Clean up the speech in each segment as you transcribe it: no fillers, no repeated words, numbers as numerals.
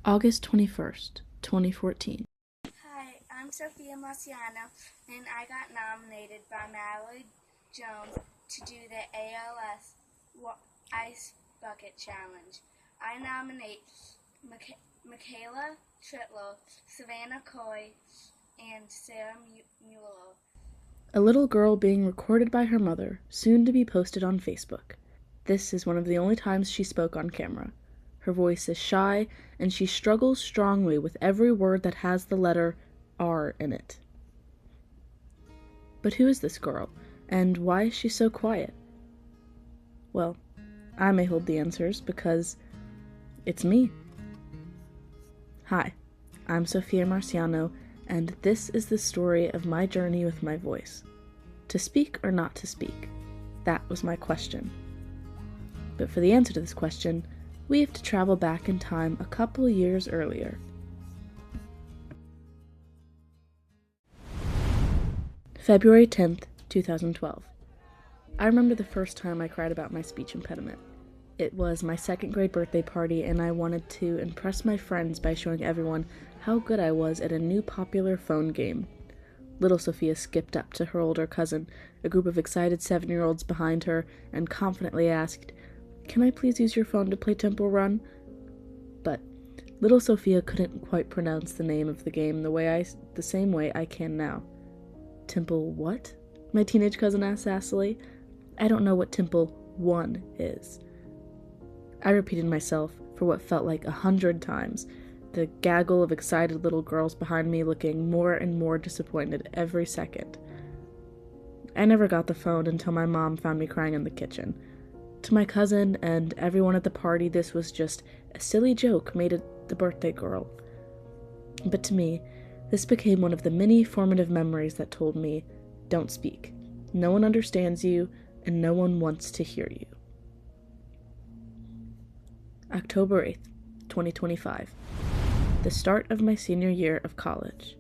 August 21st, 2014. Hi, I'm Sophia Marciano, and I got nominated by Mallory Jones to do the ALS Ice Bucket Challenge. I nominate Michaela Tritlow, Savannah Coy, and Sarah Muello. A little girl being recorded by her mother, soon to be posted on Facebook. This is one of the only times she spoke on camera. Her voice is shy, and she struggles strongly with every word that has the letter R in it. But who is this girl, and why is she so quiet? Well, I may hold the answers because it's me. Hi, I'm Sophia Marciano, and this is the story of my journey with my voice. To speak or not to speak? That was my question. But for the answer to this question, we have to travel back in time a couple years earlier. February 10th, 2012. I remember the first time I cried about my speech impediment. It was my second grade birthday party, and I wanted to impress my friends by showing everyone how good I was at a new popular phone game. Little Sophia skipped up to her older cousin, a group of excited 7-year-olds behind her, and confidently asked, "Can I please use your phone to play Temple Run?" But little Sophia couldn't quite pronounce the name of the game the same way I can now. Temple what? My teenage cousin asked sassily. I don't know what Temple 1 is. I repeated myself for what felt like 100 times, the gaggle of excited little girls behind me looking more and more disappointed every second. I never got the phone until my mom found me crying in the kitchen. To my cousin and everyone at the party, this was just a silly joke made at the birthday girl. But to me, this became one of the many formative memories that told me, don't speak. No one understands you, and no one wants to hear you. October 8th, 2025. The start of my senior year of college.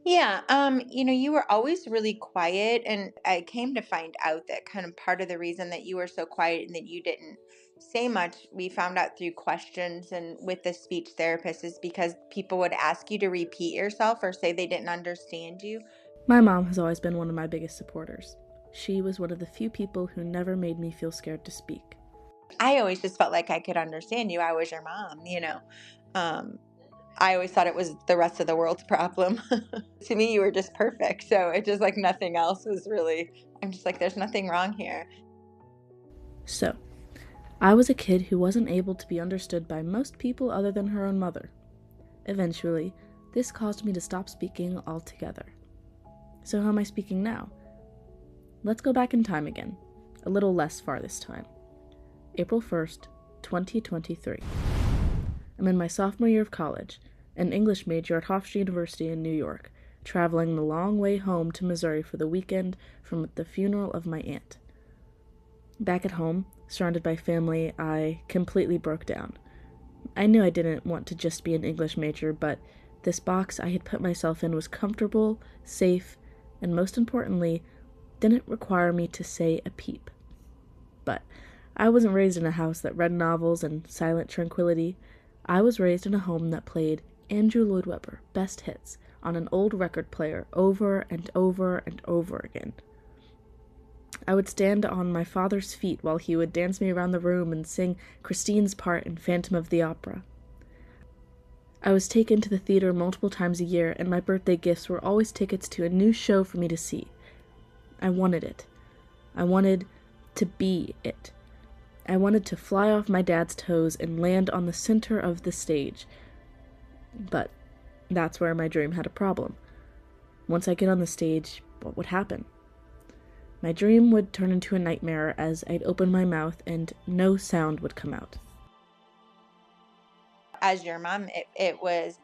Yeah, you were always really quiet, and I came to find out that kind of part of the reason that you were so quiet and that you didn't say much, we found out through questions and with the speech therapist, is because people would ask you to repeat yourself or say they didn't understand you. My mom has always been one of my biggest supporters. She was one of the few people who never made me feel scared to speak. I always just felt like I could understand you. I was your mom. Um, I always thought it was the rest of the world's problem. To me, you were just perfect. So it just like nothing else was really, I'm just like, there's nothing wrong here. So, I was a kid who wasn't able to be understood by most people other than her own mother. Eventually, this caused me to stop speaking altogether. So how am I speaking now? Let's go back in time again, a little less far this time. April 1st, 2023. I'm in my sophomore year of college, an English major at Hofstra University in New York, traveling the long way home to Missouri for the weekend from the funeral of my aunt. Back at home, surrounded by family, I completely broke down. I knew I didn't want to just be an English major, but this box I had put myself in was comfortable, safe, and most importantly, didn't require me to say a peep. But I wasn't raised in a house that read novels and silent tranquility. I was raised in a home that played Andrew Lloyd Webber best hits on an old record player over and over and over again. I would stand on my father's feet while he would dance me around the room and sing Christine's part in Phantom of the Opera. I was taken to the theater multiple times a year, and my birthday gifts were always tickets to a new show for me to see. I wanted it. I wanted to be it. I wanted to fly off my dad's toes and land on the center of the stage. But that's where my dream had a problem. Once I get on the stage, what would happen? My dream would turn into a nightmare as I'd open my mouth and no sound would come out. As your mom, it was,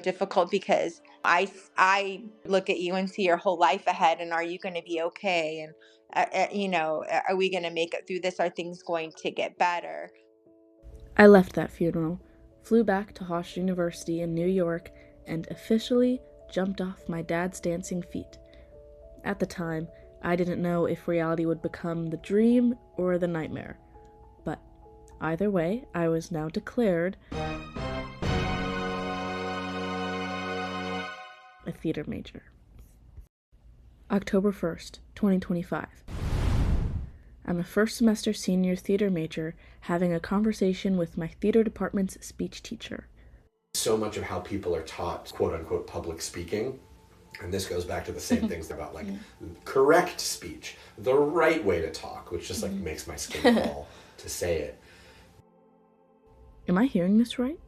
difficult because I look at you and see your whole life ahead, and are you going to be okay? And, are we going to make it through this? Are things going to get better? I left that funeral, flew back to Hofstra University in New York, and officially jumped off my dad's dancing feet. At the time, I didn't know if reality would become the dream or the nightmare. But either way, I was now declared a theater major. October 1st, 2025. I'm a first semester senior theater major having a conversation with my theater department's speech teacher. So much of how people are taught quote unquote public speaking, and this goes back to the same things about like correct speech, the right way to talk, which just like makes my skin crawl to say it. Am I hearing this right?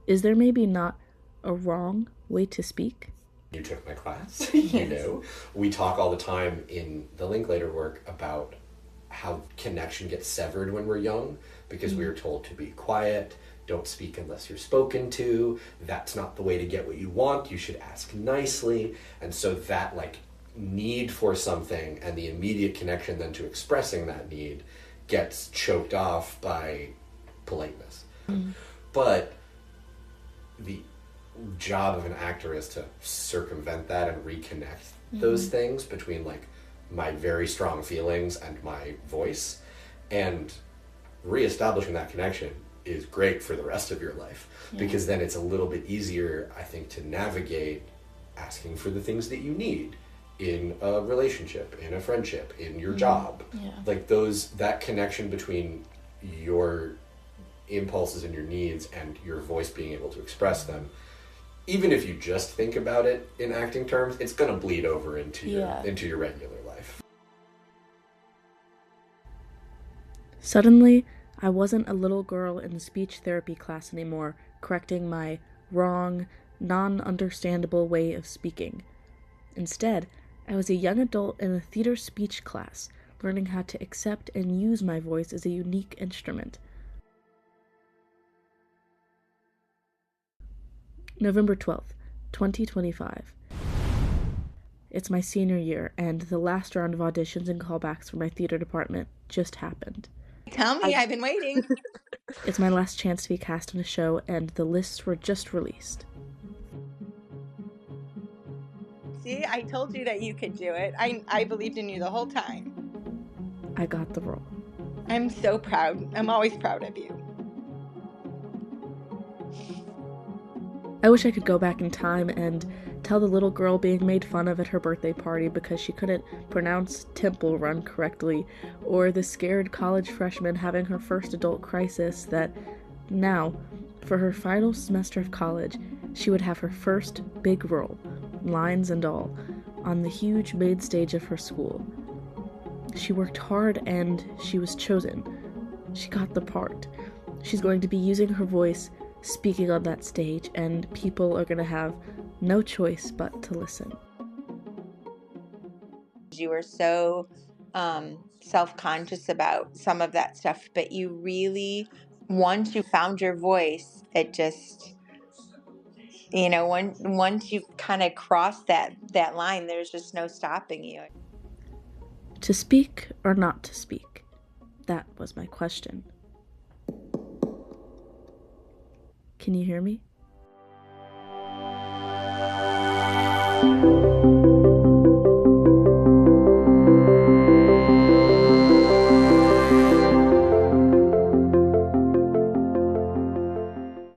Is there maybe not a wrong way to speak? You took my class, you know. We talk all the time in the Linklater work about how connection gets severed when we're young because we are told to be quiet, don't speak unless you're spoken to, that's not the way to get what you want, you should ask nicely. And so that like need for something and the immediate connection then to expressing that need gets choked off by politeness. But the job of an actor is to circumvent that and reconnect those things between like my very strong feelings and my voice, and reestablishing that connection is great for the rest of your life because then it's a little bit easier, I think, to navigate asking for the things that you need in a relationship, in a friendship, in your job. Like that connection between your impulses and your needs and your voice being able to express them, even if you just think about it in acting terms, it's going to bleed over into your regular life. Suddenly, I wasn't a little girl in the speech therapy class anymore, correcting my wrong, non-understandable way of speaking. Instead, I was a young adult in a theater speech class, learning how to accept and use my voice as a unique instrument. November 12th, 2025. It's my senior year, and the last round of auditions and callbacks for my theater department just happened. Tell me, I've been waiting. It's my last chance to be cast in a show, and the lists were just released. See, I told you that you could do it. I believed in you the whole time. I got the role. I'm so proud. I'm always proud of you. I wish I could go back in time and tell the little girl being made fun of at her birthday party because she couldn't pronounce Temple Run correctly, or the scared college freshman having her first adult crisis that now, for her final semester of college, she would have her first big role, lines and all, on the huge main stage of her school. She worked hard and she was chosen. She got the part. She's going to be using her voice, speaking on that stage, and people are going to have no choice but to listen. You were so self-conscious about some of that stuff, but you really, once you found your voice, it just, once you kind of cross that line, there's just no stopping you. To speak or not to speak? That was my question. Can you hear me?